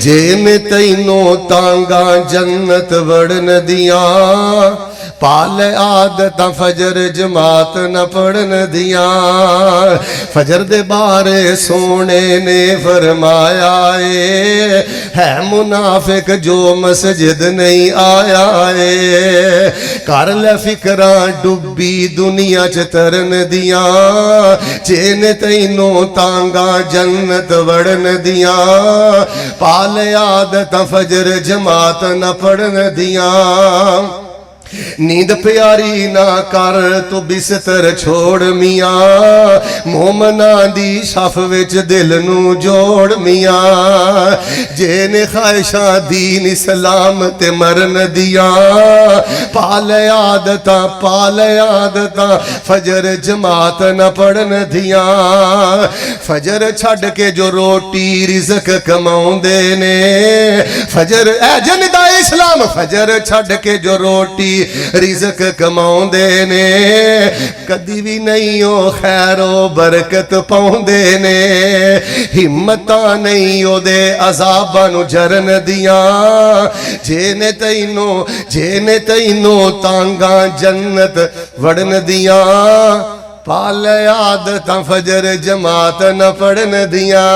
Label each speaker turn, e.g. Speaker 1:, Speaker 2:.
Speaker 1: जेने तैनों तांगा जन्नत वड़न दिया पाल आदत फजर जमात न पढ़न दिया। फजर दे बारे सोने ने फरमाया है मुनाफिक जो मस्जिद नहीं आया है। कर ले फिक्रा डुबी दुनिया च तरन दिया जेने तैनों तांगा जन्नत वड़न दिया पाल आदत फजर जमात न पढ़न दिया। नींद प्यारी ना कर तू बिस्तर छोड़ मिया मोमना दी सफ विच दिल नू जोड़ मिया। जेने ख्वाहिशा दीन इस्लाम ते मरन दिया पाल आदत फजर जमात न पढ़न दिया। फजर छड़ के जो रोटी रिज़्क कमाउंदे ने फजर ए जनदा इस्लाम फजर छड़ के जो रोटी रिज़्क कमाउंदे ने कदी भी नहीं ओ खैरो बरकत पाउंदे ने। हिम्मतां नहीं ओदे अज़ाबां नू जरन दिया जेने तैनों तांगा जन्नत वड़न दिया पाल आदत फजर जमात न पढ़न दिया।